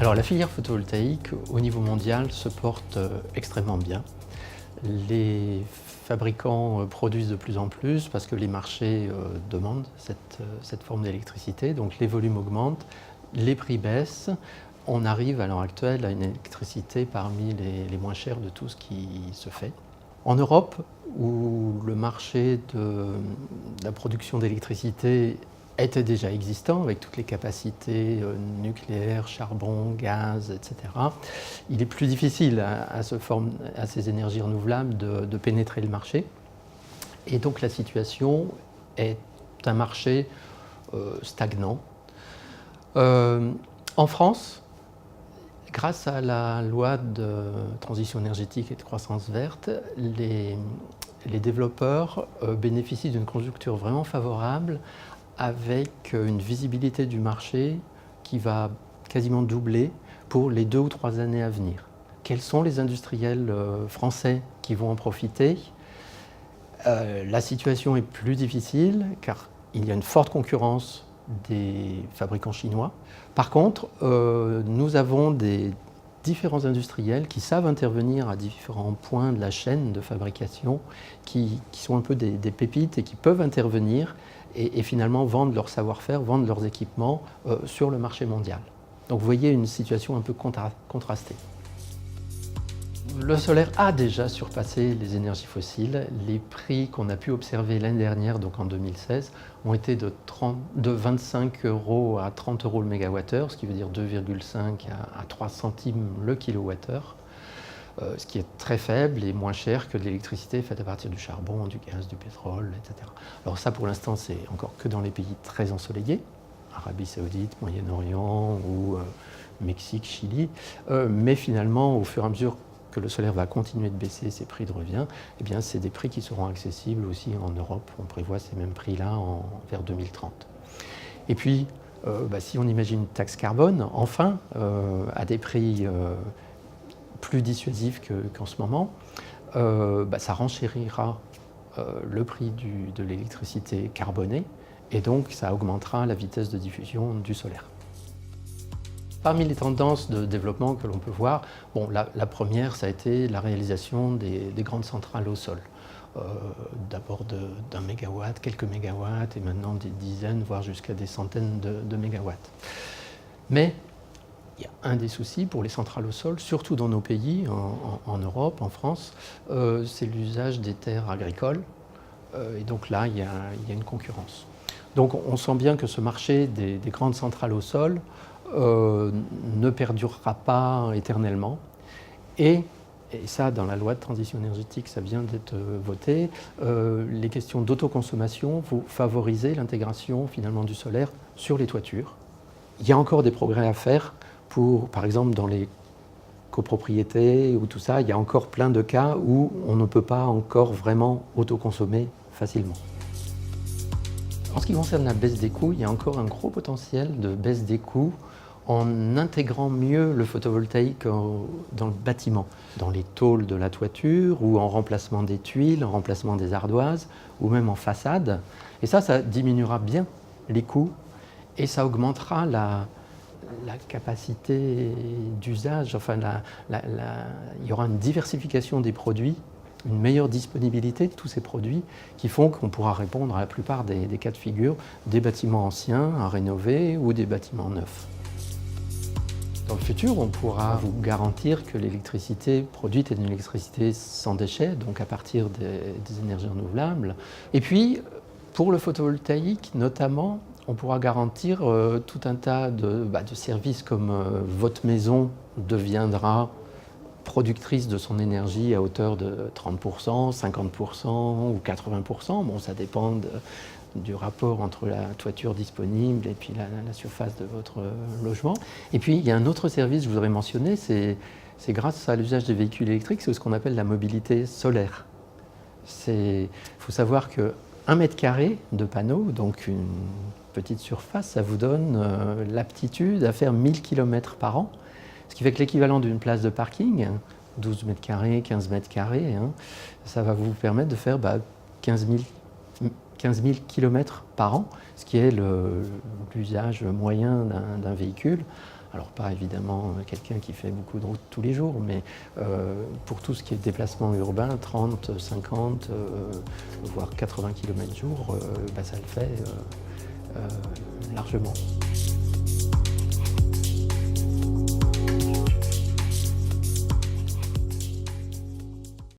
Alors la filière photovoltaïque au niveau mondial se porte extrêmement bien. Les fabricants produisent de plus en plus parce que les marchés demandent cette forme d'électricité, donc les volumes augmentent, les prix baissent. On arrive à l'heure actuelle à une électricité parmi les moins chères de tout ce qui se fait. En Europe, où le marché de la production d'électricité était déjà existant avec toutes les capacités nucléaires, charbon, gaz, etc. Il est plus difficile à ces énergies renouvelables de pénétrer le marché. Et donc la situation est un marché stagnant. En France, grâce à la loi de transition énergétique et de croissance verte, les développeurs bénéficient d'une conjoncture vraiment favorable avec une visibilité du marché qui va quasiment doubler pour les 2 ou 3 années à venir. Quels sont les industriels français qui vont en profiter? La situation est plus difficile car il y a une forte concurrence des fabricants chinois. Par contre, nous avons des différents industriels qui savent intervenir à différents points de la chaîne de fabrication, qui sont un peu des pépites et qui peuvent intervenir et finalement vendre leur savoir-faire, vendre leurs équipements sur le marché mondial. Donc vous voyez une situation un peu contrastée. Le solaire a déjà surpassé les énergies fossiles. Les prix qu'on a pu observer l'année dernière, donc en 2016, ont été de 25 € à 30 € le mégawattheure, ce qui veut dire 2,5 à 3 centimes le kilowattheure, ce qui est très faible et moins cher que de l'électricité faite à partir du charbon, du gaz, du pétrole, etc. Alors ça, pour l'instant, c'est encore que dans les pays très ensoleillés, Arabie Saoudite, Moyen-Orient ou Mexique, Chili, mais finalement, au fur et à mesure que le solaire va continuer de baisser ses prix de revient, eh bien, c'est des prix qui seront accessibles aussi en Europe. On prévoit ces mêmes prix-là vers 2030. Et puis, si on imagine une taxe carbone, enfin, à des prix plus dissuasifs qu'en ce moment, ça renchérira le prix de l'électricité carbonée et donc ça augmentera la vitesse de diffusion du solaire. Parmi les tendances de développement que l'on peut voir, la première, ça a été la réalisation des grandes centrales au sol. D'abord d'un mégawatt, quelques mégawatts, et maintenant des dizaines, voire jusqu'à des centaines de mégawatts. Mais il y a un des soucis pour les centrales au sol, surtout dans nos pays, en Europe, en France, c'est l'usage des terres agricoles. Et donc là, il y a une concurrence. Donc on sent bien que ce marché des grandes centrales au sol ne perdurera pas éternellement. Et ça, dans la loi de transition énergétique, ça vient d'être voté, les questions d'autoconsommation vont favoriser l'intégration finalement du solaire sur les toitures. Il y a encore des progrès à faire pour, par exemple, dans les copropriétés ou tout ça, il y a encore plein de cas où on ne peut pas encore vraiment autoconsommer facilement. En ce qui concerne la baisse des coûts, il y a encore un gros potentiel de baisse des coûts en intégrant mieux le photovoltaïque dans le bâtiment, dans les tôles de la toiture ou en remplacement des tuiles, en remplacement des ardoises ou même en façade. Et ça diminuera bien les coûts et ça augmentera la capacité d'usage. Enfin, il y aura une diversification des produits, une meilleure disponibilité de tous ces produits qui font qu'on pourra répondre à la plupart des cas de figure des bâtiments anciens à rénover ou des bâtiments neufs. Dans le futur, on pourra vous garantir que l'électricité produite est une électricité sans déchets, donc à partir des énergies renouvelables. Et puis, pour le photovoltaïque notamment, on pourra garantir tout un tas de services comme votre maison deviendra productrice de son énergie à hauteur de 30%, 50% ou 80%. Bon, ça dépend du rapport entre la toiture disponible et puis la surface de votre logement. Et puis, il y a un autre service que je voudrais mentionner, c'est grâce à l'usage des véhicules électriques, c'est ce qu'on appelle la mobilité solaire. Il faut savoir que 1 mètre carré de panneau, donc une petite surface, ça vous donne l'aptitude à faire 1000 km par an, ce qui fait que l'équivalent d'une place de parking, 12 mètres carrés, 15 mètres carrés, ça va vous permettre de faire 15 000 km par an, ce qui est l'usage moyen d'un véhicule, Alors pas évidemment quelqu'un qui fait beaucoup de routes tous les jours, mais pour tout ce qui est déplacement urbain, 30, 50, voire 80 km jour, ça le fait largement.